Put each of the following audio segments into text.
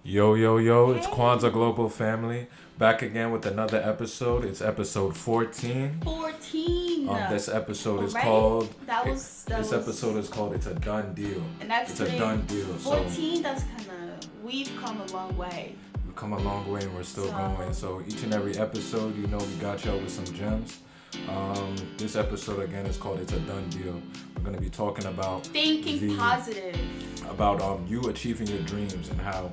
Yo, yo, yo, it's Kwanza Hey, Global family. Back again with another episode. It's episode 14. 14 This episode is already? called, That it, was that this was episode is called It's a Done Deal. and that's It's a today. done deal. So 14. That's kind of we've come a long way. we've come a long way and we're still So going. So each and every episode, we got y'all with some gems. This episode again is called It's a Done Deal. We're going to be talking about thinking positive. you achieving your dreams and how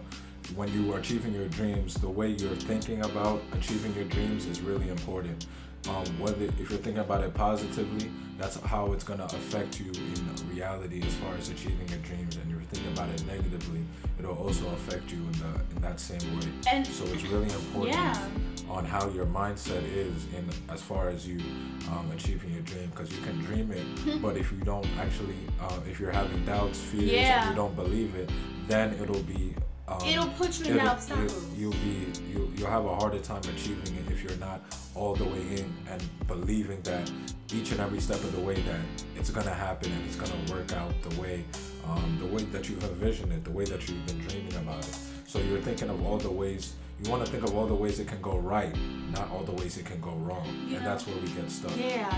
when you are achieving your dreams, the way you're thinking about achieving your dreams is really important. Whether if you're thinking about it positively, that's how it's gonna affect you in reality as far as achieving your dreams. And if you're thinking about it negatively, it'll also affect you in that same way. And So it's really important yeah, on how your mindset is in as far as you achieving your dream, because you can dream it, but if you don't actually, if you're having doubts, fears, and you yeah, don't believe it, then it'll put you in that obstacle. you'll have a harder time achieving it if you're not all the way in and believing that each and every step of the way that it's gonna happen and it's gonna work out the way that you've envisioned it, the way that you've been dreaming about it. So you're thinking of all the ways. You want to think of all the ways it can go right, not all the ways it can go wrong, You and know, that's where we get stuck. yeah,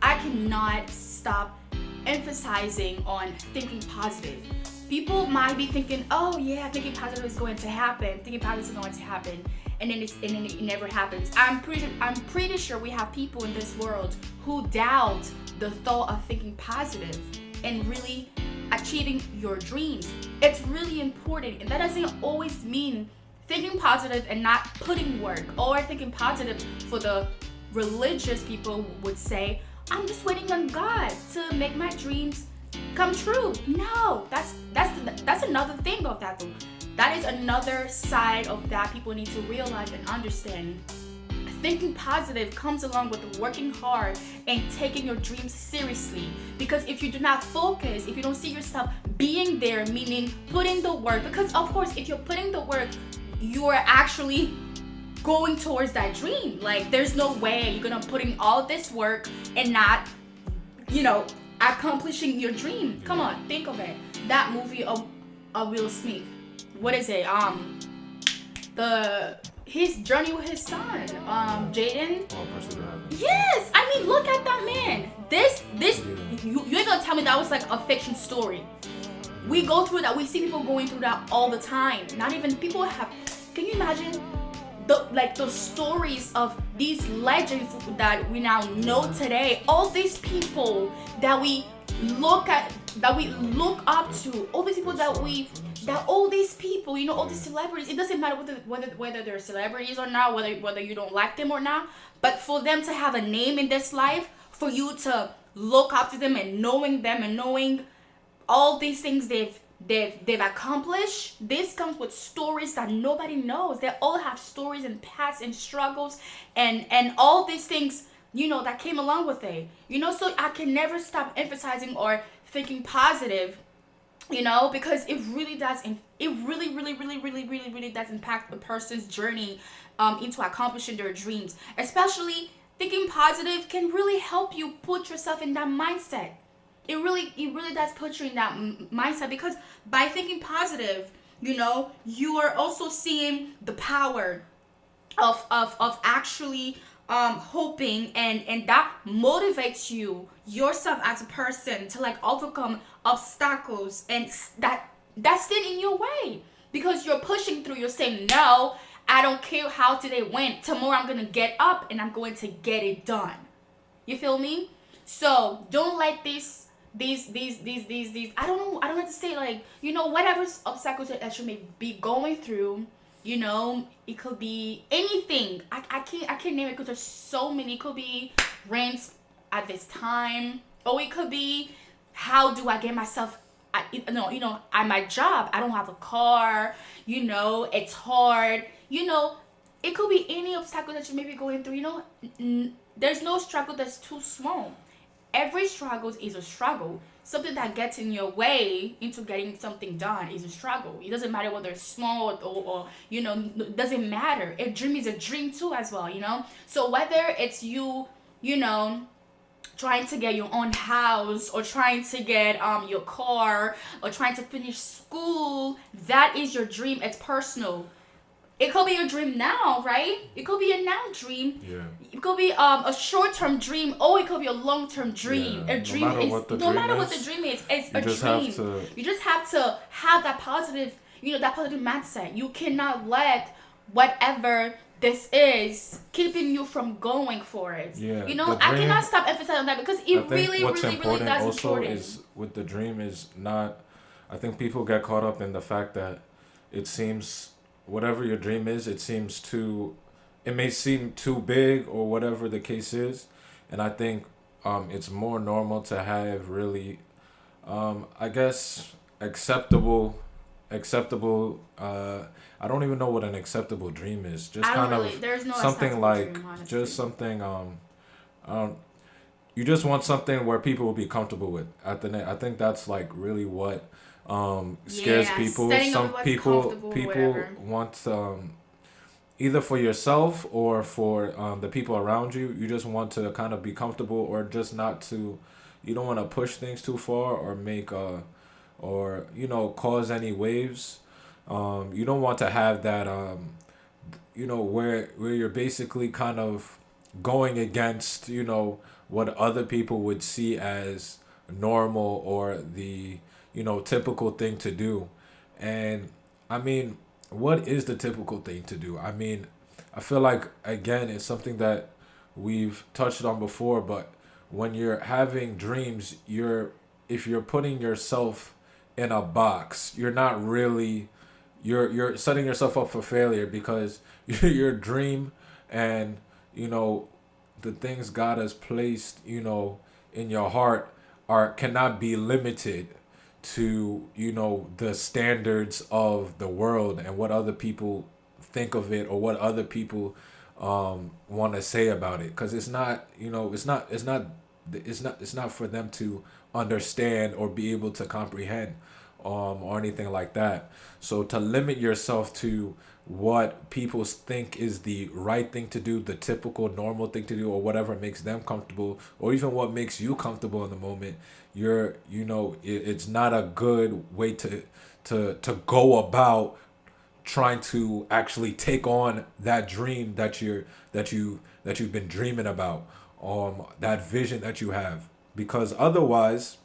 I cannot stop emphasizing on thinking positive. People might be thinking, oh yeah, thinking positive is going to happen, thinking positive is going to happen, and then it never happens. I'm pretty sure we have people in this world who doubt the thought of thinking positive and really achieving your dreams. It's really important, and that doesn't always mean thinking positive and not putting work, or thinking positive for the religious people would say, I'm just waiting on God to make my dreams come true. No, that's another thing of that though. That is another side of that people need to realize and understand. Thinking positive comes along with working hard and taking your dreams seriously. Because if you do not focus, if you don't see yourself being there, meaning putting the work, because of course, if you're putting the work, you are actually going towards that dream. Like, there's no way you're gonna put in all this work and not, you know, accomplishing your dream. Come on, think of it. That movie of Will Smith. What is it? The his journey with his son, Jaden. All pursuit of happiness. Yes, I mean, look at that man. This Yeah. you ain't gonna tell me that was like a fiction story. We go through that. We see people going through that all the time. Not even people have. Can you imagine the stories of these legends that we now know today? All these people that we look up to. All these people that all these people, all these celebrities. It doesn't matter whether they're celebrities or not, whether you don't like them or not. But for them to have a name in this life, for you to look up to them and knowing all these things they've accomplished. This comes with stories that nobody knows. They all have stories and past and struggles and all these things, that came along with it. So I can never stop emphasizing or thinking positive, because it really does, it really, really, really, really, really, really does impact a person's journey into accomplishing their dreams. Especially thinking positive can really help you put yourself in that mindset. It really does put you in that mindset, because by thinking positive, you are also seeing the power of actually hoping, and that motivates yourself as a person to like overcome obstacles and that stand in your way, because you're pushing through. You're saying, no, I don't care how today went, tomorrow I'm gonna get up and I'm going to get it done. You feel me? So don't let these I don't know how to say, like, whatever obstacles that you may be going through, it could be anything. I can't name it because there's so many. It could be rents at this time, or it could be, how do I get myself at my job, I don't have a car, it's hard, it could be any obstacle that you may be going through. There's no struggle that's too small. Every struggle is a struggle. Something that gets in your way into getting something done is a struggle. It doesn't matter whether it's small or it doesn't matter. A dream is a dream too as well. So whether it's you trying to get your own house, or trying to get your car, or trying to finish school, that is your dream. It's personal. It could be your dream now, right? It could be a now dream. Yeah. It could be a short term dream, or it could be a long term dream. Yeah. A No dream matter is what the no dream matter what the is, dream is, it's you a just dream. have to. You just have to have that positive, that positive mindset. You cannot let whatever this is keeping you from going for it. Yeah. I cannot stop emphasizing on that, because I it think really, what's really, really important does also important. is with the dream is not. I think people get caught up in the fact that it seems whatever your dream is, it seems too. It may seem too big or whatever the case is, and I think it's more normal to have really, I guess acceptable. I don't even know what an acceptable dream is. Just I don't kind really. of There's no something acceptable like dream, honestly. just something um you just want something where people will be comfortable with at the net. I think that's like really what scares Yeah, people. setting up Some what's people comfortable, people whatever. want either for yourself or for the people around you. You just want to kind of be comfortable, or just not to. You don't want to push things too far or make or cause any waves. You don't want to have that where you're basically kind of going against what other people would see as normal or the typical thing to do. And I mean, what is the typical thing to do? I mean, I feel like again it's something that we've touched on before, but when you're having dreams, if you're putting yourself in a box, you're not really you're setting yourself up for failure, because your dream and you know the things God has placed in your heart are cannot be limited to the standards of the world and what other people think of it, or what other people want to say about it, because it's not for them to understand or be able to comprehend or anything like that. So to limit yourself to what people think is the right thing to do, the typical normal thing to do, or whatever makes them comfortable, or even what makes you comfortable in the moment, it's not a good way to go about trying to actually take on that dream that you've been dreaming about, that vision that you have, because otherwise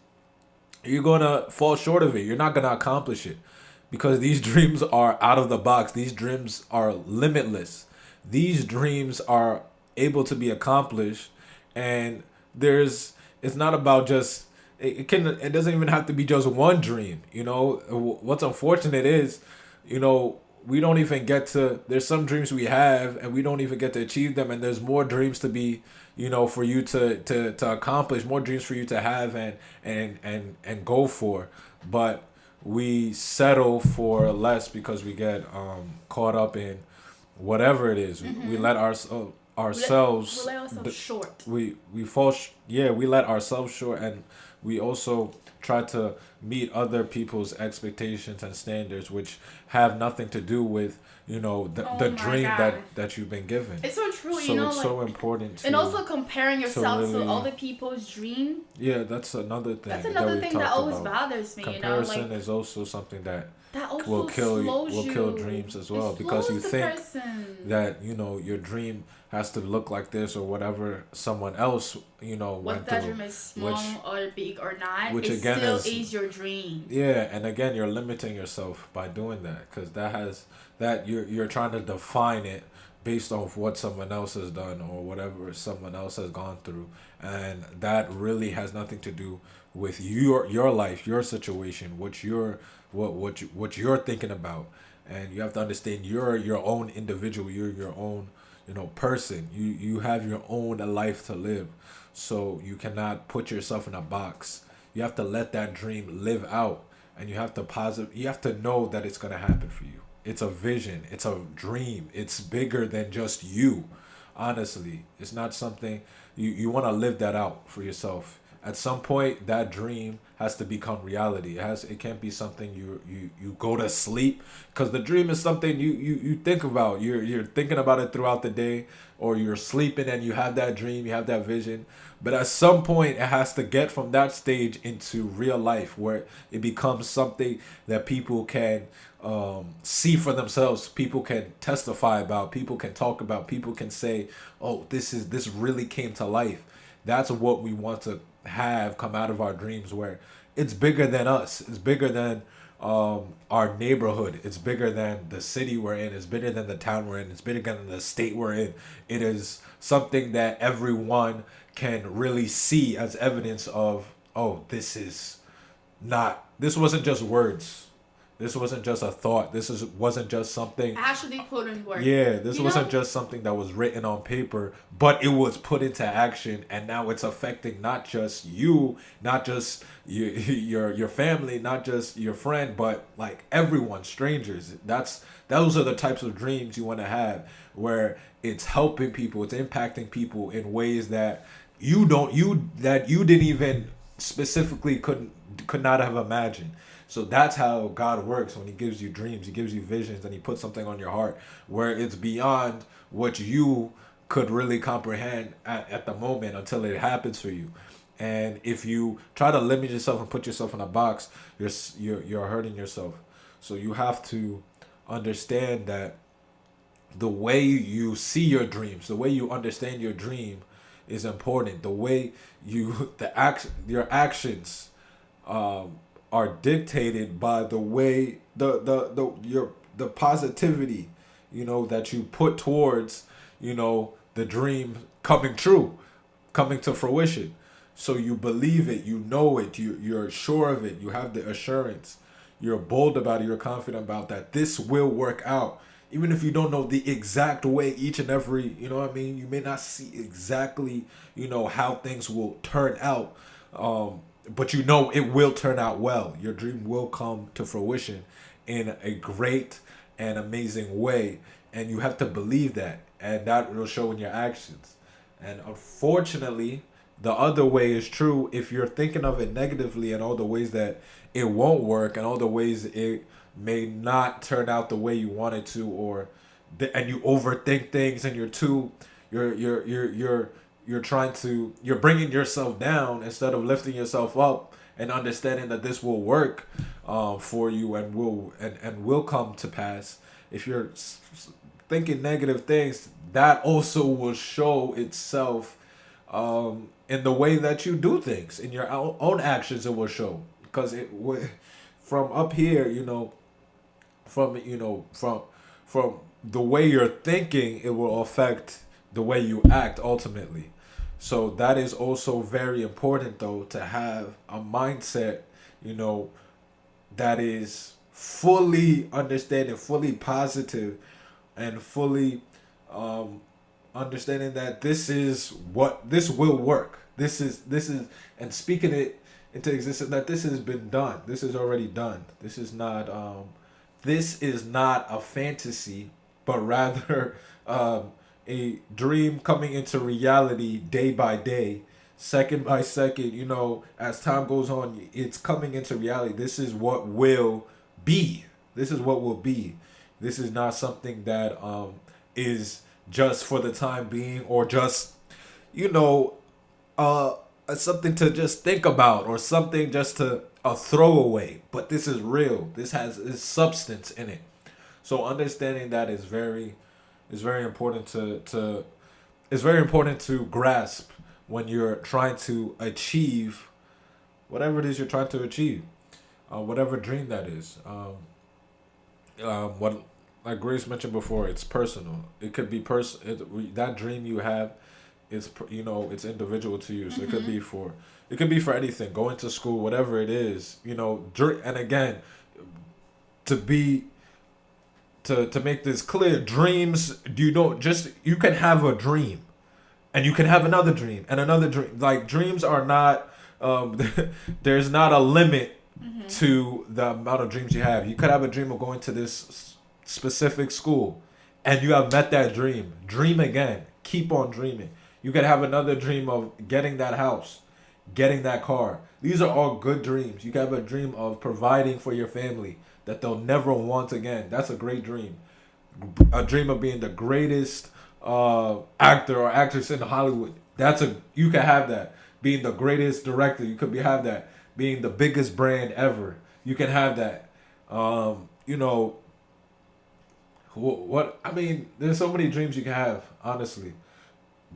you're gonna fall short of it. You're not gonna accomplish it, because these dreams are out of the box. These dreams are limitless. These dreams are able to be accomplished, and it's not about just it doesn't even have to be just one dream. What's unfortunate is, you know, we don't even get to. There's some dreams we have, and we don't even get to achieve them. And there's more dreams to be, for you to accomplish, more dreams for you to have and go for. But we settle for less because we get caught up in whatever it is. We let ourselves We let ourselves short. we let ourselves short, and we also try to meet other people's expectations and standards, which have nothing to do with the my dream God. that you've been given. It's so true, So it's like, so important to, and also comparing yourself to really, other people's dream. yeah, that's another thing That's another we've thing that talked always about. bothers me. Comparison is also something that that also will kill slows will you. kill dreams as well, It because you slows the think person. that your dream has to look like this or whatever someone else What went that through, dream is small which or big or not, which it again still is your dream. yeah, and again you're limiting yourself by doing that, because that you're trying to define it based off what someone else has done or whatever someone else has gone through, and that really has nothing to do with your life, your situation, what you're thinking about. And you have to understand you're your own individual, you're your own person. You have your own life to live, so you cannot put yourself in a box. You have to let that dream live out, and you have to know that it's going to happen for you. It's a vision, it's a dream, it's bigger than just you. Honestly, it's not something you want to live that out for yourself At some point, that dream has to become reality. It can't be something you go to sleep, because the dream is something you think about. You're thinking about it throughout the day, or you're sleeping and you have that dream, you have that vision. But at some point, it has to get from that stage into real life, where it becomes something that people can see for themselves. People can testify about. People can talk about. People can say, "Oh, this really came to life." That's what we want to have come out of our dreams, where it's bigger than us. It's bigger than our neighborhood. It's bigger than the city we're in. It's bigger than the town we're in. It's bigger than the state we're in. It is something that everyone can really see as evidence of, oh, this wasn't just words. This wasn't just a thought. Wasn't just something. Actually put in work. Yeah, this You wasn't know, just something that was written on paper, but it was put into action, and now it's affecting not just you, not just your family, not just your friend, but like everyone, strangers. Those are the types of dreams you want to have, where it's helping people, it's impacting people in ways that you didn't even specifically could not have imagined. So that's how God works when He gives you dreams. He gives you visions, and He puts something on your heart where it's beyond what you could really comprehend at the moment until it happens for you. And if you try to limit yourself and put yourself in a box, you're hurting yourself. So you have to understand that the way you see your dreams, the way you understand your dream, is important. The way your actions are dictated by the way the positivity, that you put towards, the dream coming true, coming to fruition. So you believe it, you know it, you're sure of it, you have the assurance, you're bold about it, you're confident about that this will work out. Even if you don't know the exact way each and every, you may not see exactly, how things will turn out. But it will turn out well. Your dream will come to fruition in a great and amazing way. And you have to believe that. And that will show in your actions. And unfortunately, the other way is true. If you're thinking of it negatively, and all the ways that it won't work, and all the ways it may not turn out the way you want it to, and you overthink things, and you're bringing yourself down instead of lifting yourself up and understanding that this will work for you, and will come to pass. If you're thinking negative things, that also will show itself in the way that you do things, in your own actions. It will show, because from up here, from the way you're thinking, it will affect the way you act ultimately. So that is also very important, though, to have a mindset, that is fully understanding, fully positive, and fully understanding that this will work. This is and speaking it into existence, that this has been done. This is already done. This is not a fantasy, but rather a dream coming into reality day by day, second by second. As time goes on, it's coming into reality. This is what will be. This is what will be. This is not something that is just for the time being, or just something to just think about, or something just to a throwaway. But this is real. This has substance in it. So understanding that is very important it's very important to grasp when you're trying to achieve whatever it is you're trying to achieve, whatever dream that is. What, like Grace mentioned before, it's personal. It could be that dream you have. It's individual to you. So it could be for anything. Going to school, whatever it is. And again, to make this clear, dreams, you can have a dream, and you can have another dream and another dream. Like, dreams are not there's not a limit to the amount of dreams you have. You could have a dream of going to this specific school, and you have met that dream. Dream again. Keep on dreaming. You could have another dream of getting that house, getting that car. These are all good dreams. You can have a dream of providing for your family that they'll never want again. That's a great dream. A dream of being the greatest actor or actress in Hollywood. That's a you can have that. Being the greatest director, you could have that. Being the biggest brand ever, you can have that. You know what I mean? There's so many dreams you can have, honestly.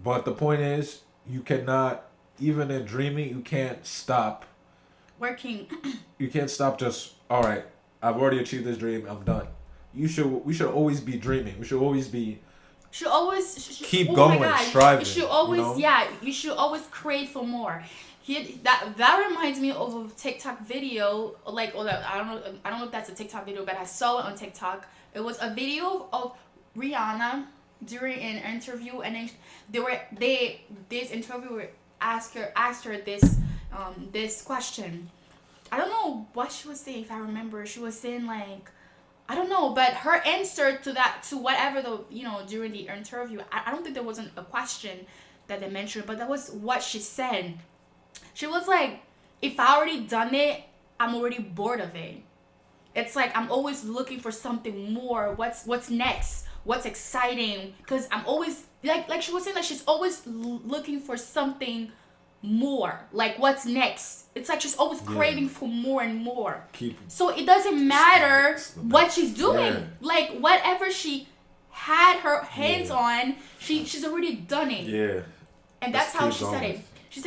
But the point is, you cannot even in dreaming, you can't stop. Working. You can't stop just all right. I've already achieved this dream. I'm done. We should always be dreaming. We should always be Should always keep oh going, my God. striving. You should always, you know? yeah, you should always crave for more. That reminds me of a TikTok video, like, or I don't know if that's a TikTok video, but I saw it on TikTok. It was a video of Rihanna during an interview, and then this interviewer asked her this question. I don't know what she was saying. If I remember, she was saying like, I don't know, but her answer to whatever during the interview, I don't think there wasn't a question that they mentioned, but that was what she said. She was like, if I already done it, I'm already bored of it. It's like I'm always looking for something more. What's next? What's exciting? Because I'm always like she was saying, like she's always looking for something more. Like what's next? It's like she's always craving for more and more. So it doesn't matter what she's doing. Yeah. Like whatever she had her hands on, she's already done it. Yeah. And that's how she said it. She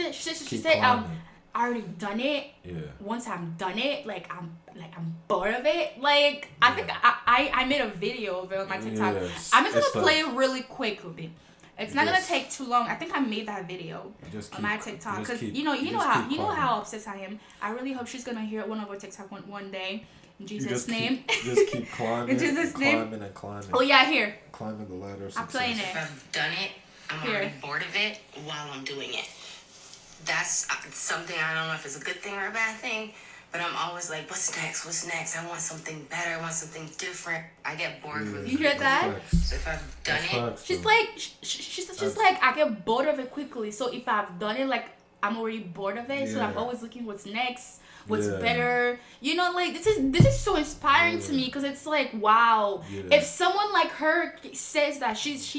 said I already done it. Yeah. Once I'm done it, I'm bored of it. Like I think I made a video of it on my TikTok. Yes. I'm just gonna play it really quickly. It's not gonna take too long. I think I made that video on my TikTok because you know how obsessed I am. I really hope she's gonna hear one of our TikTok one day. In Jesus' name. Just keep climbing. In Jesus' name. Climbing and climbing. Oh yeah, here. Climbing the ladder. I'm playing it. If I've done it, I'm already bored of it while I'm doing it. That's something I don't know if it's a good thing or a bad thing, but I'm always like, what's next? What's next? I want something better. I want something different. I get bored really You hear that? So if I've done it, she's like, she's like, I get bored of it quickly. So if I've done it, like, I'm already bored of it. So I'm always looking what's next, what's better. You know, like this is so inspiring to me because it's like, wow, if someone like her says that she's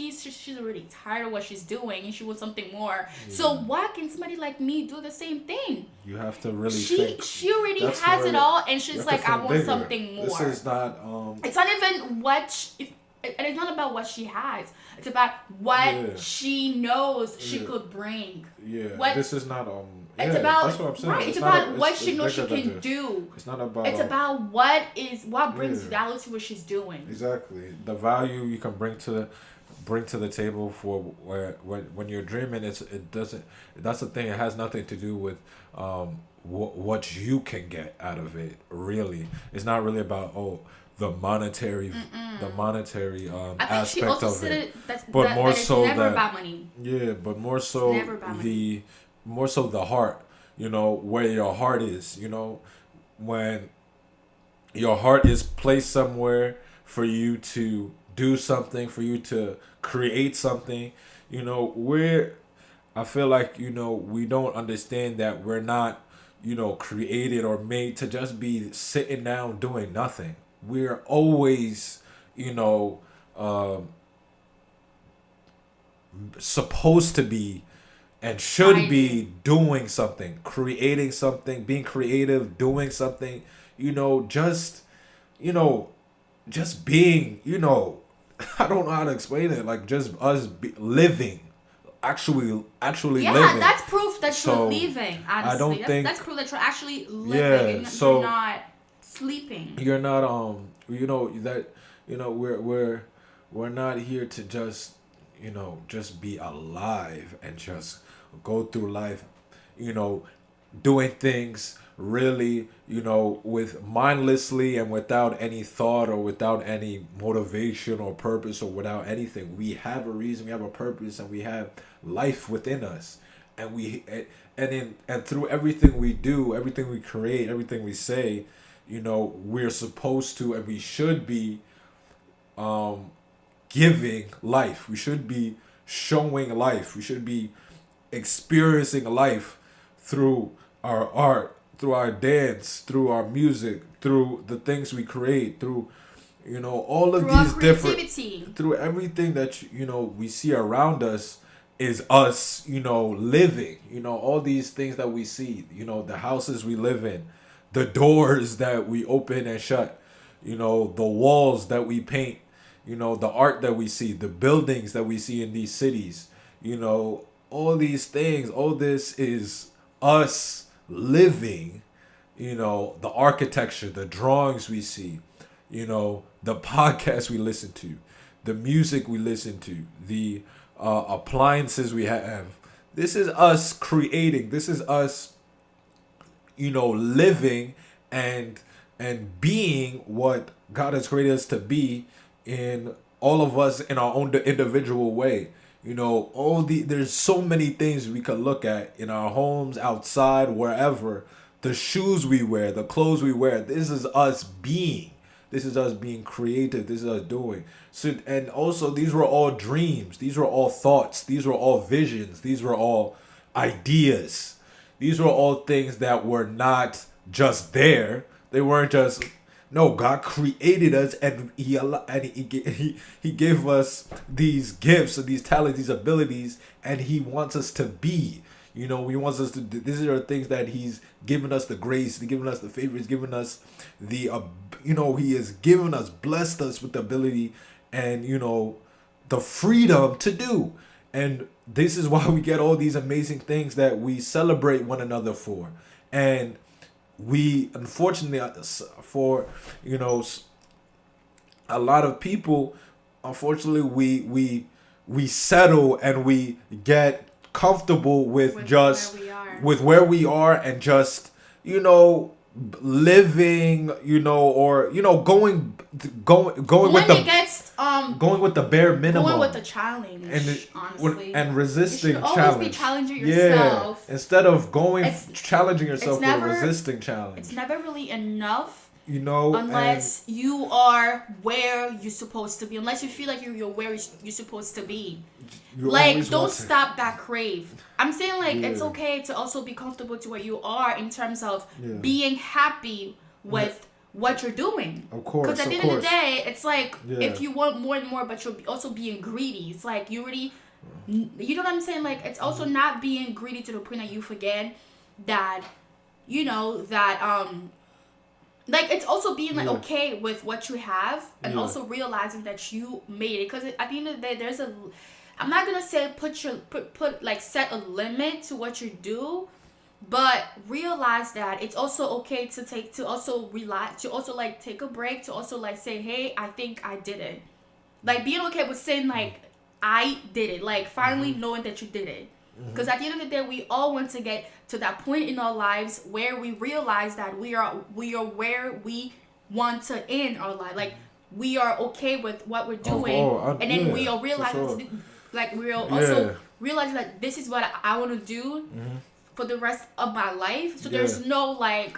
already tired of what she's doing and she wants something more. So why can somebody like me do the same thing? You have to really think. She already has it all, and she's like, I want bigger. something more. This is not. It's not even and it's not about what she has. It's about what she knows she could bring. Yeah. This is not It's about that's what I'm saying. right. It's about what she knows she can do. It's not about. It's about what brings value to what she's doing. Exactly. The value you can bring to the table for when you're dreaming. It doesn't. That's the thing. It has nothing to do with what you can get out of it. Really, it's not really about the monetary aspect of it. But more so never about money. Yeah, but more so the heart. You know where your heart is. You know when your heart is placed somewhere for you to do something, for you to create something. You know I feel like we don't understand that we're not created or made to just be sitting down doing nothing. We're always, supposed to be and should be doing something, creating something, being creative, doing something, just being, I don't know how to explain it. Like just us living, actually living. Yeah, that's proof that you're living. Honestly, I don't think that's proof that you're actually living. Yeah, so you're not sleeping. You're not we're not here to just be alive and just go through life, doing things really, with mindlessly and without any thought or without any motivation or purpose or without anything. We have a reason, we have a purpose, and we have life within us. And and through everything we do, everything we create, everything we say, we're supposed to and we should be giving life. We should be showing life. We should be experiencing life through our art, through our dance, through our music, through the things we create, through all of Through our these different, creativity. through everything that we see around us is us, living. All these things that we see, the houses we live in, the doors that we open and shut, the walls that we paint, the art that we see, the buildings that we see in these cities, all these things, all this is us living, the architecture, the drawings we see, the podcasts we listen to, the music we listen to, the appliances we have. This is us creating. This is us, living and being what God has created us to be in all of us in our own individual way. There's so many things we could look at in our homes, outside, wherever. The shoes we wear, the clothes we wear. This is us being. This is us being creative. This is us doing. So, and also, these were all dreams. These were all thoughts. These were all visions. These were all ideas. These were all things that were not just there. They weren't just. No, God created us, and he gave us these gifts and these talents, these abilities, and He wants us to be. He wants us to. These are things that He's given us the grace, He's given us the favor, He's given us the. He has given us, blessed us with the ability, and the freedom to do. And this is why we get all these amazing things that we celebrate one another for, and we unfortunately for a lot of people, unfortunately we settle and we get comfortable with just with where we are and just living or going with the going with the bare minimum, going with the challenge, honestly, and resisting you should always challenge. be challenging yourself. Instead of challenging yourself with a resisting challenge. It's never really enough, unless you are where you're supposed to be, unless you feel like you're where you're supposed to be. Don't stop that crave. I'm saying it's okay to also be comfortable to where you are in terms of being happy with what you're doing. Of course. Because at the end of the day, it's if you want more and more, but you're also being greedy. It's you already, you know what I'm saying? It's also not being greedy to the point that you forget that, it's also being okay with what you have and also realizing that you made it. Because at the end of the day, I'm not gonna say set a limit to what you do, but realize that it's also okay to take a break, to also say, hey, I think I did it. Being okay with saying I did it, finally knowing that you did it. Because at the end of the day, we all want to get to that point in our lives where we realize that we are where we want to end our life. We are okay with what we're doing, and then we are realizing, we're also realizing that this is what I want to do for the rest of my life. So there's no going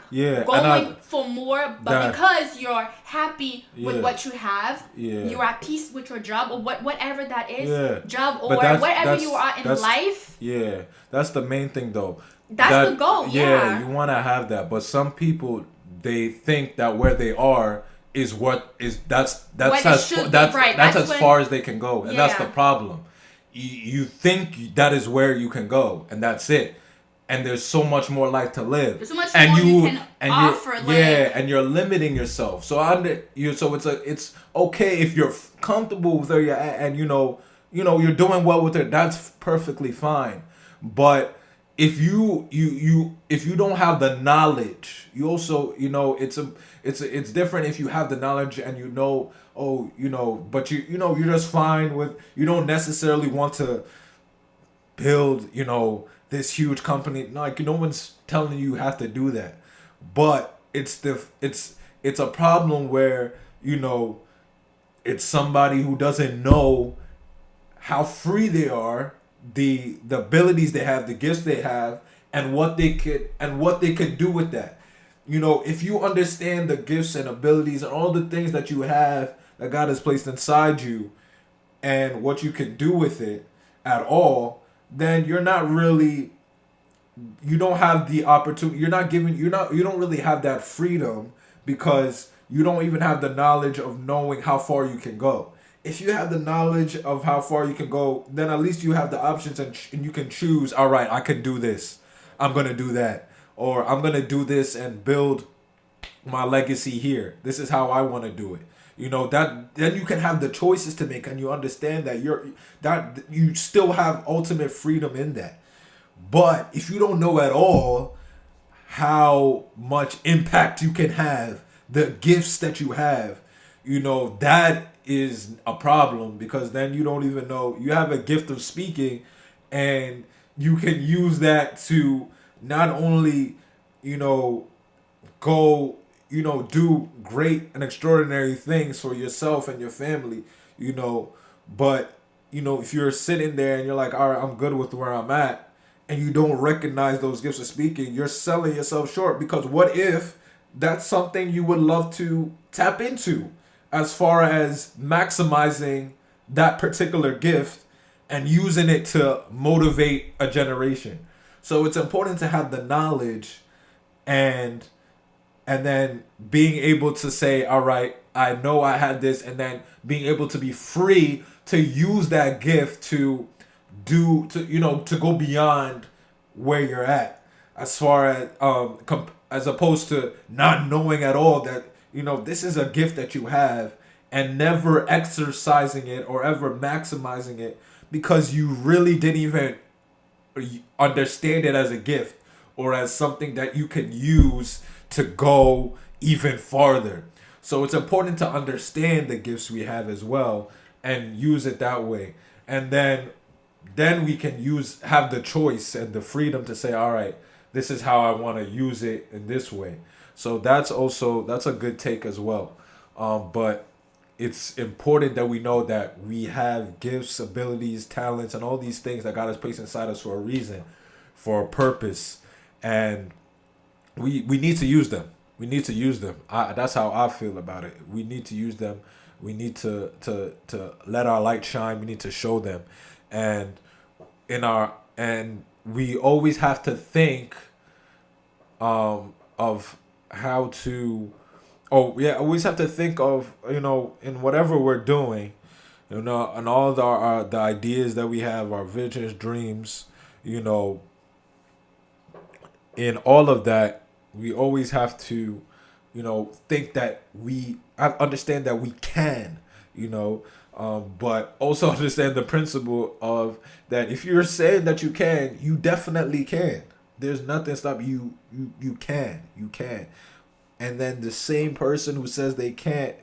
for more, but because you're happy with what you have, you're at peace with your job or whatever that is, job or whatever you are in life. Yeah, that's the main thing though. That's the goal. Yeah, you want to have that, but some people, they think that where they are is that's as far as they can go, and that's the problem. You think that is where you can go, and that's it. And there's so much more life to live. There's so much more you can offer. And you're limiting yourself. So it's okay if you're comfortable with where you're at, and you're doing well with it. That's perfectly fine. But if you don't have the knowledge, you also it's different if you have the knowledge and but you're just fine with, you don't necessarily want to build this huge company. No one's telling you have to do that, but it's a problem where it's somebody who doesn't know how free they are, the abilities they have, the gifts they have, and what they could do with that. If you understand the gifts and abilities and all the things that you have that God has placed inside you and what you can do with it at all, then you're not really you don't have the opportunity. You don't really have that freedom because you don't even have the knowledge of knowing how far you can go. If you have the knowledge of how far you can go, then at least you have the options, and you can choose. All right, I can do this. I'm gonna do that, or I'm gonna do this and build my legacy here. This is how I want to do it. That then you can have the choices to make, and you understand that you still have ultimate freedom in that. But if you don't know at all how much impact you can have, the gifts that you have, that is a problem, because then you don't even know you have a gift of speaking, and you can use that to not only, you know, go, do great and extraordinary things for yourself and your family, you know, but, if you're sitting there and you're like, all right, I'm good with where I'm at, and you don't recognize those gifts of speaking, you're selling yourself short, because what if that's something you would love to tap into as far as maximizing that particular gift and using it to motivate a generation? So it's important to have the knowledge, and then being able to say, all right, I know I had this, and then being able to be free to use that gift to to go beyond where you're at, as far as as opposed to not knowing at all that, this is a gift that you have, and never exercising it or ever maximizing it, because you really didn't even understand it as a gift, or as something that you can use to go even farther. So it's important to understand the gifts we have as well, and use it that way. And then we can have the choice and the freedom to say, all right, this is how I want to use it in this way. So that's a good take as well. But it's important that we know that we have gifts, abilities, talents, and all these things that God has placed inside us for a reason, for a purpose, and we need to use them. We need to use them. That's how I feel about it. We need to use them. We need to let our light shine. We need to show them, and we always have to think of how to. Oh yeah, always have to think of, in whatever we're doing, and all the ideas that we have, our visions, dreams, you know, in all of that, we always have to, think that understand that we can, but also understand the principle of that if you're saying that you can, you definitely can. There's nothing stop you. You can. And then the same person who says they can't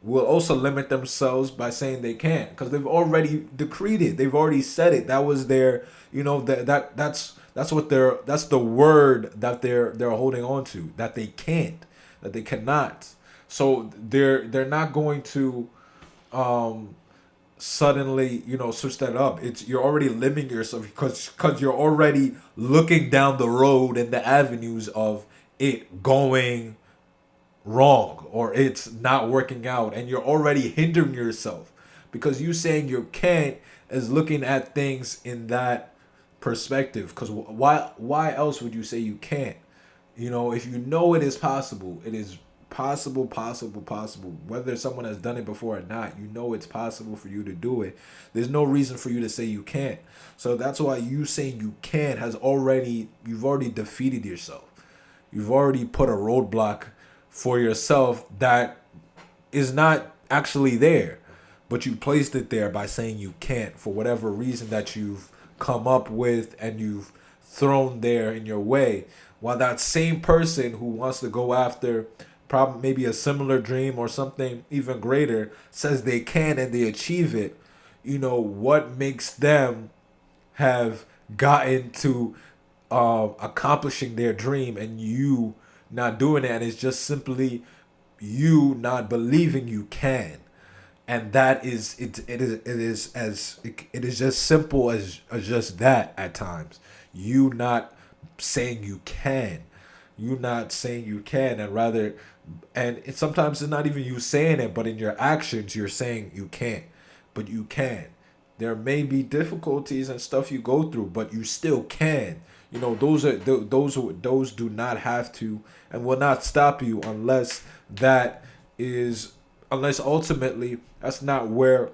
will also limit themselves by saying they can't, because they've already decreed it. They've already said it. That was their, that's the word that they're holding on to, that they can't, that they cannot. So they're not going to suddenly, switch that up. You're already limiting yourself, because you're already looking down the road and the avenues of it going wrong, or it's not working out, and you're already hindering yourself, because you saying you can't is looking at things in that perspective. Because why else would you say you can't? If you know it is possible, it is possible. Whether someone has done it before or not, it's possible for you to do it. There's no reason for you to say you can't. So that's why you saying you can't you've already defeated yourself. You've already put a roadblock for yourself that is not actually there, but you placed it there by saying you can't, for whatever reason that you've come up with and you've thrown there in your way. While that same person who wants to go after probably maybe a similar dream or something even greater says they can, and they achieve it, what makes them have gotten to accomplishing their dream, and you not doing it? And it's just simply you not believing you can. And that is it is just simple as just that. At times, you not saying you can, and rather, and sometimes it's not even you saying it, but in your actions you're saying you can't, but you can. There may be difficulties and stuff you go through, but you still can. Those are those do not have to and will not stop you that is unless ultimately that's not where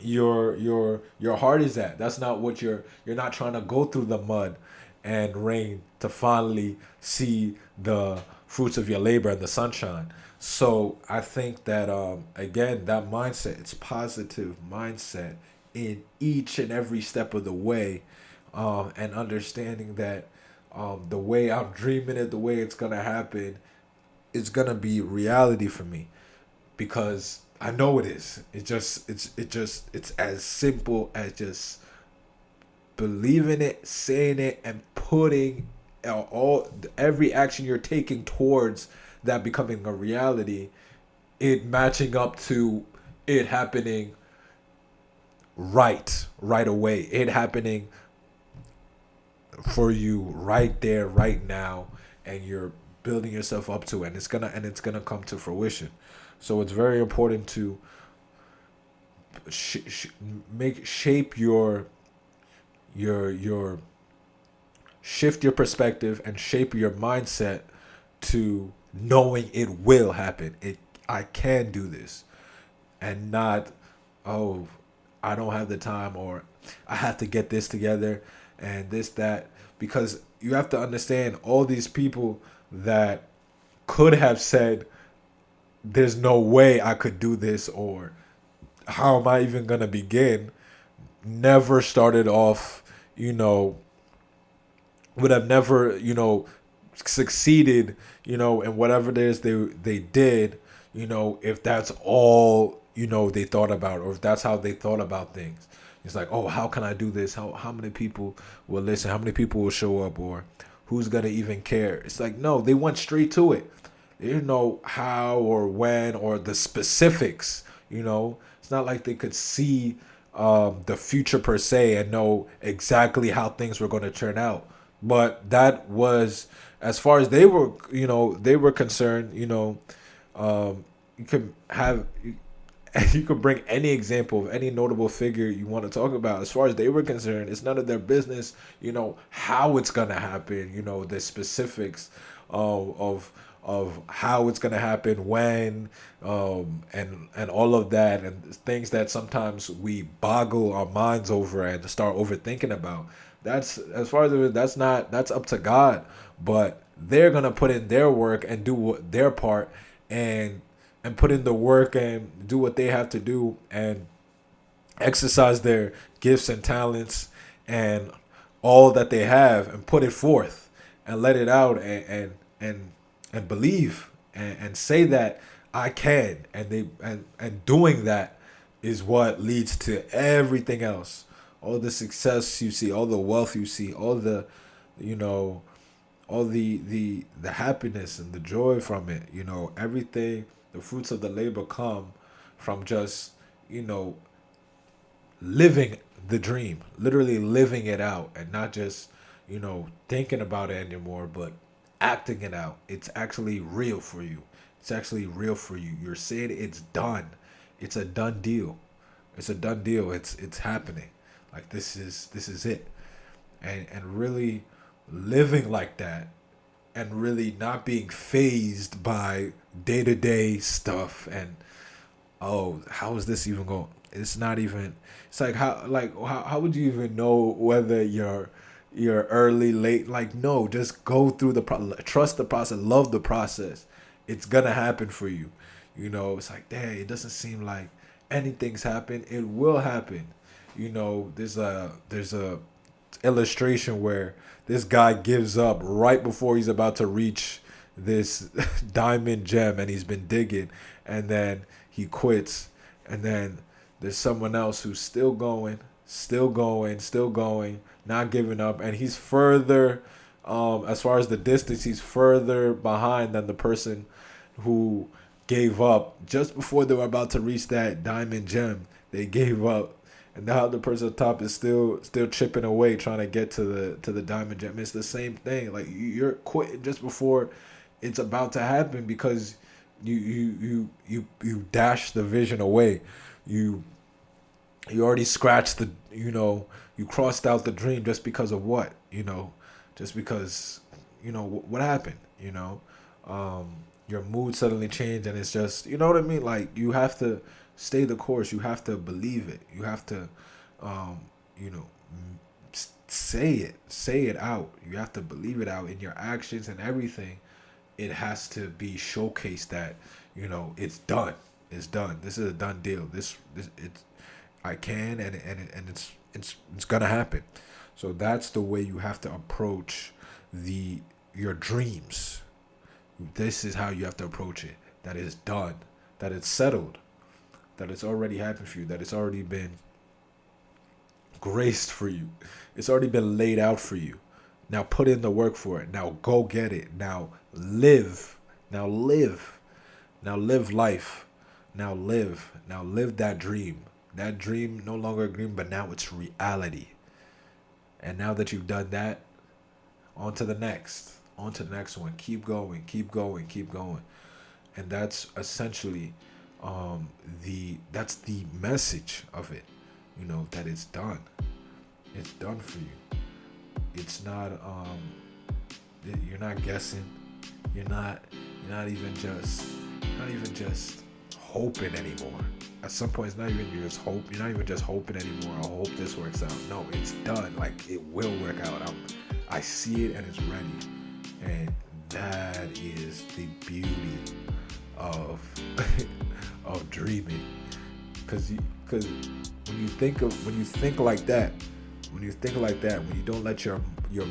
your heart is at. That's not what you're not trying to go through the mud and rain to finally see the fruits of your labor and the sunshine. So I think that again, that mindset, it's positive mindset in each and every step of the way, and understanding that the way I'm dreaming it, the way it's gonna happen, is gonna be reality for me because I know it is. It's as simple as just believing it, saying it, and putting all every action you're taking towards that becoming a reality, it matching up to it happening right away, it happening for you right there, right now, and you're building yourself up to it, and it's gonna come to fruition. So it's very important to shape your shift your perspective and shape your mindset to knowing it will happen. I can do this, and not, oh, I don't have the time, or I have to get this together and this that, because you have to understand all these people that could have said there's no way I could do this, or how am I even gonna begin, never started off, would have never, succeeded, in whatever it is they did, if that's all, they thought about, or if that's how they thought about things. It's like, oh, how can I do this? How many people will listen? How many people will show up? Or who's gonna even care? It's like, no, they went straight to it. They didn't know how or when or the specifics. It's not like they could see the future per se and know exactly how things were going to turn out. But that was, as far as they were concerned. You can have you could bring any example of any notable figure you want to talk about. As far as they were concerned, it's none of their business, how it's gonna happen, the specifics of how it's gonna happen, when, and all of that, and things that sometimes we boggle our minds over and start overthinking about. That's, as far as that's up to God, but they're gonna put in their work and do their part, and put in the work and do what they have to do, and exercise their gifts and talents and all that they have, and put it forth and let it out, and believe, and say that I can, and doing that is what leads to everything else. All the success you see, all the wealth you see, all the you know all the happiness and the joy from it, everything, the fruits of the labor come from just, living the dream, literally living it out, and not just, thinking about it anymore, but acting it out. It's actually real for you. It's actually real for you. You're saying it's done. It's a done deal. It's a done deal. It's happening. Like, this is it. And really living like that, and really not being phased by day-to-day stuff, and, oh, how is this even going? It's not even. It's like, how would you even know whether you're early, late? Like, no, just go through trust the process, love the process. It's gonna happen for you. It's like, dang, it doesn't seem like anything's happened. It will happen. There's a illustration where this guy gives up right before he's about to reach this diamond gem, and he's been digging, and then he quits, and then there's someone else who's still going, not giving up, and he's further, as far as the distance, he's further behind than the person who gave up just before they were about to reach that diamond gem. They gave up, and now the person at the top is still chipping away, trying to get to the diamond gem. It's the same thing. Like, you're quitting just before it's about to happen, because you dash the vision away. You You already scratched the, you crossed out the dream just because of what, just because, what happened, your mood suddenly changed, and it's just, you know what I mean? Like, you have to stay the course. You have to believe it. You have to, you know, say it out. You have to believe it out in your actions and everything. It has to be showcased that, it's done. It's done. This is a done deal. This it's I can, and it's gonna happen. So that's the way you have to approach your dreams. This is how you have to approach it. That it's done. That it's settled. That it's already happened for you. That it's already been graced for you. It's already been laid out for you. Now put in the work for it. Now go get it. Now live. Now live. Now live life. Now live. Now live that dream. That dream, no longer a dream, but now it's reality. And now that you've done that, on to the next. On to the next one. Keep going. Keep going. Keep going. And that's essentially that's the message of it. That it's done. It's done for you. It's not you're not guessing. You're not even just hoping anymore. At some point, it's not even just hope. You're not even just hoping anymore. I hope this works out. No, it's done. Like, it will work out. I see it, and it's ready. And that is the beauty of of dreaming. Because when you think like that, when you don't let your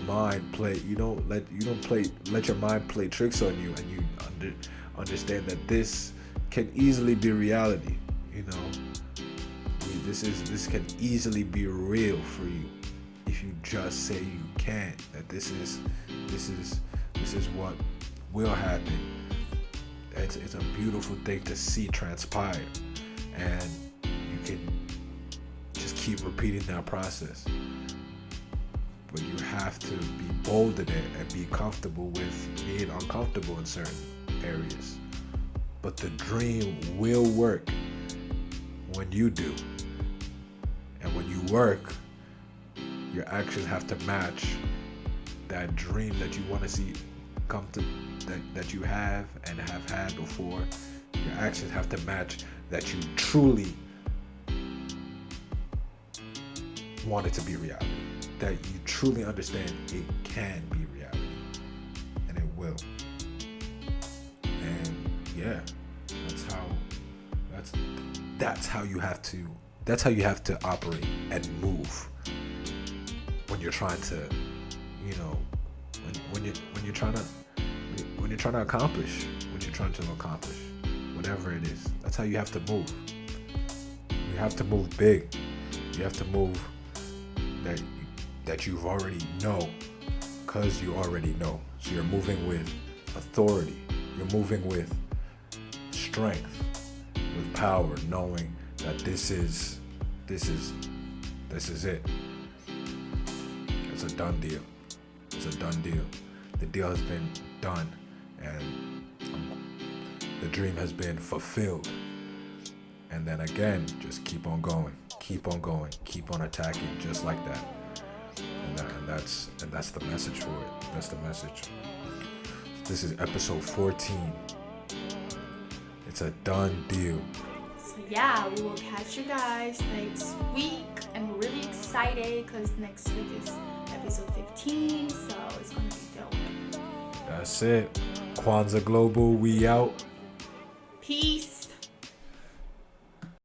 mind play, let your mind play tricks on you, and you understand that this can easily be reality. This can easily be real for you if you just say you can. That this is what will happen. It's a beautiful thing to see transpire, and you can just keep repeating that process. But you have to be bold in it and be comfortable with being uncomfortable in certain areas. But the dream will work when you do. And when you work, your actions have to match that dream that you want to see come to, that you have and have had before. Your actions have to match that you truly want it to be reality. That you truly understand it can be reality. And it will. And yeah, that's how you have to operate and move when you're trying to, when you're trying to accomplish what you're trying to accomplish, whatever it is. That's how you have to move. You have to move big. You have to move that you've already know, because you already know. So you're moving with authority. You're moving with strength, with power, knowing that this is it. It's a done deal. It's a done deal. The deal has been done, and the dream has been fulfilled. And then again, just keep on going, keep on attacking, just like that. And that's the message for it. That's the message. This is episode 14. It's a done deal. So yeah, we will catch you guys next week, and we're really excited because next week is episode 15, so it's gonna be dope. That's it. Kwanza Global, we out. Peace.